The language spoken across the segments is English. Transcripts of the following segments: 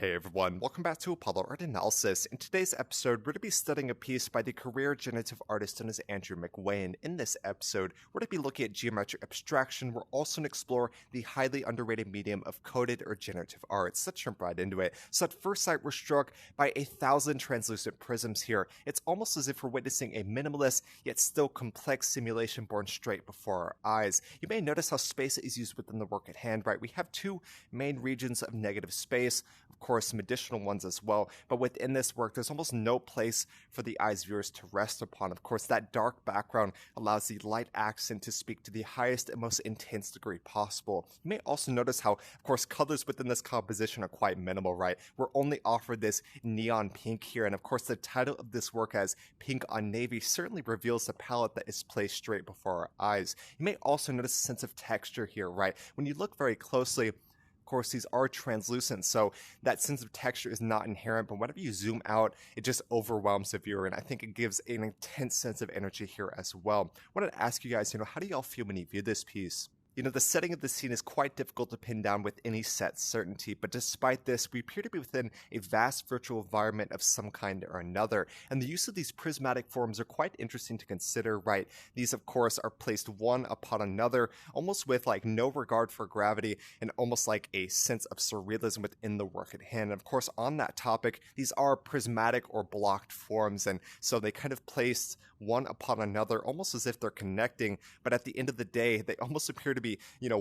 Hey everyone, welcome back to Apollo Art Analysis. In today's episode, we're going to be studying a piece by the career generative artist known as Andrew McWhae. And in this episode, we're going to be looking at geometric abstraction. We're also going to explore the highly underrated medium of coded or generative art. So let's jump right into it. So at first sight, we're struck by 1,000 translucent prisms here. It's almost as if we're witnessing a minimalist, yet still complex simulation born straight before our eyes. You may notice how space is used within the work at hand, right? We have two main regions of negative space, of course, some additional ones as well. But within this work, there's almost no place for the eye's viewers to rest upon. Of course, that dark background allows the light accent to speak to the highest and most intense degree possible. You may also notice how, of course, colors within this composition are quite minimal, right? We're only offered this neon pink here. And of course, the title of this work as Pink on Navy certainly reveals the palette that is placed straight before our eyes. You may also notice a sense of texture here, right? When you look very closely, of course, these are translucent, so that sense of texture is not inherent, but whenever you zoom out, it just overwhelms the viewer, and I think it gives an intense sense of energy here as well. I wanted to ask you guys, how do y'all feel when you view this piece? The setting of the scene is quite difficult to pin down with any set certainty, but despite this, we appear to be within a vast virtual environment of some kind or another, and the use of these prismatic forms are quite interesting to consider, right? These, of course, are placed one upon another, almost with no regard for gravity, and almost like a sense of surrealism within the work at hand. And of course, on that topic, these are prismatic or blocked forms, and so they kind of placed one upon another, almost as if they're connecting, but at the end of the day, they almost appear to be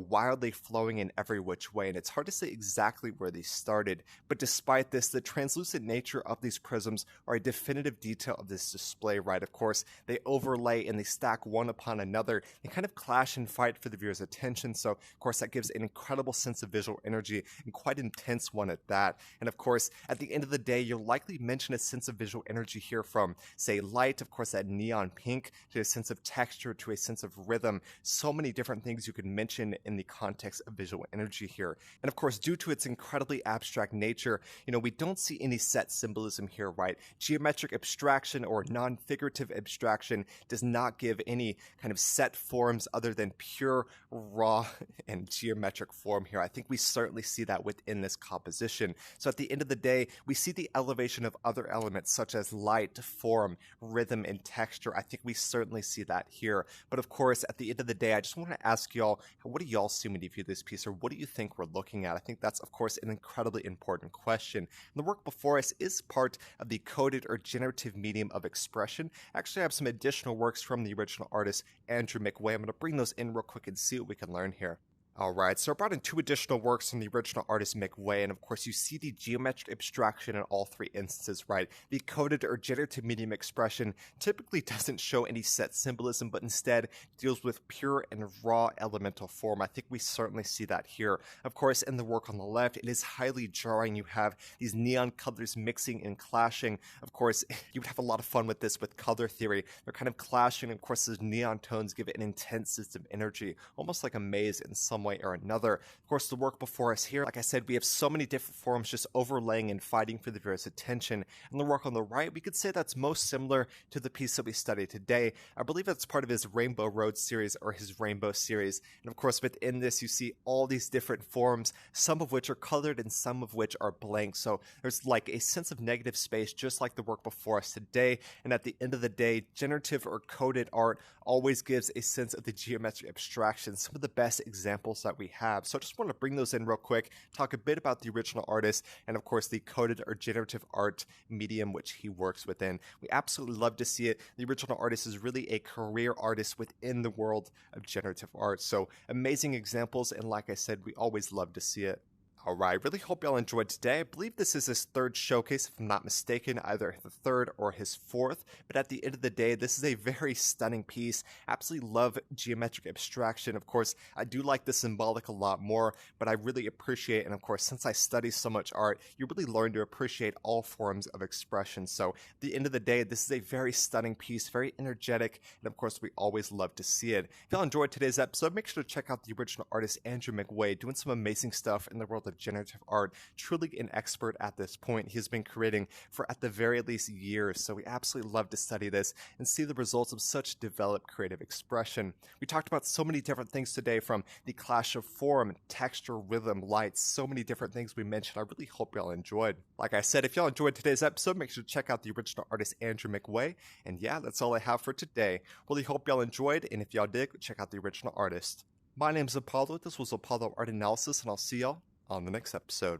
wildly flowing in every which way, and it's hard to say exactly where they started. But despite this, the translucent nature of these prisms are a definitive detail of this display, right? Of course, they overlay and they stack one upon another. They kind of clash and fight for the viewer's attention, so of course that gives an incredible sense of visual energy, and quite intense one at that. And of course, at the end of the day, you'll likely mention a sense of visual energy here from, say, light, of course, that neon pink, to a sense of texture, to a sense of rhythm. So many different things you could mention in the context of visual energy here. And of course, due to its incredibly abstract nature, we don't see any set symbolism here, right? Geometric abstraction or non-figurative abstraction does not give any kind of set forms other than pure, raw, and geometric form here. I think we certainly see that within this composition. So at the end of the day, we see the elevation of other elements such as light, form, rhythm, and texture. I think we certainly see that here. But of course, at the end of the day, I just want to ask y'all, what do y'all see when you view this piece, or what do you think we're looking at? I think that's, of course, an incredibly important question. And the work before us is part of the coded or generative medium of expression. Actually, I have some additional works from the original artist, Andrew McWhae. I'm going to bring those in real quick and see what we can learn here. Alright, so I brought in two additional works from the original artist McWhae, and of course you see the geometric abstraction in all three instances, right? The coded or generative medium expression typically doesn't show any set symbolism, but instead deals with pure and raw elemental form. I think we certainly see that here. Of course, in the work on the left, it is highly jarring. You have these neon colors mixing and clashing. Of course, you would have a lot of fun with this with color theory. They're kind of clashing, and of course those neon tones give it an intense sense of energy, almost like a maze in some way or another. Of course, the work before us here, like I said, we have so many different forms just overlaying and fighting for the viewer's attention. And the work on the right, we could say that's most similar to the piece that we studied today. I believe that's part of his Rainbow Road series or his Rainbow series. And of course, within this, you see all these different forms, some of which are colored and some of which are blank. So there's like a sense of negative space, just like the work before us today. And at the end of the day, generative or coded art always gives a sense of the geometric abstraction, some of the best examples that we have. So I just want to bring those in real quick, talk a bit about the original artist, and of course the coded or generative art medium which he works within. We absolutely love to see it. The original artist is really a career artist within the world of generative art. So amazing examples, and like I said, we always love to see it. Alright, really hope y'all enjoyed today. I believe this is his third showcase, if I'm not mistaken, either the third or his fourth, but at the end of the day, this is a very stunning piece. Absolutely love geometric abstraction. Of course, I do like the symbolic a lot more, but I really appreciate, and of course, since I study so much art, you really learn to appreciate all forms of expression. So at the end of the day, this is a very stunning piece, very energetic, and of course, we always love to see it. If y'all enjoyed today's episode, make sure to check out the original artist Andrew McWhae doing some amazing stuff in the world of generative art, truly an expert at this point. He's been creating for at the very least years, so we absolutely love to study this and see the results of such developed creative expression. We talked about so many different things today, from the clash of form, texture, rhythm, lights, so many different things we mentioned. I really hope y'all enjoyed. Like I said, if y'all enjoyed today's episode, make sure to check out the original artist Andrew McWhae. And yeah, that's all I have for today. Really hope y'all enjoyed, and if y'all did, check out the original artist. My name's Apollo. This was Apollo Art Analysis, and I'll see y'all on the next episode.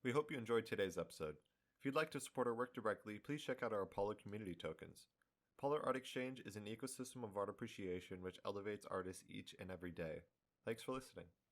We hope you enjoyed today's episode. If you'd like to support our work directly, please check out our Apollo community tokens. Apollo Art Exchange is an ecosystem of art appreciation which elevates artists each and every day. Thanks for listening.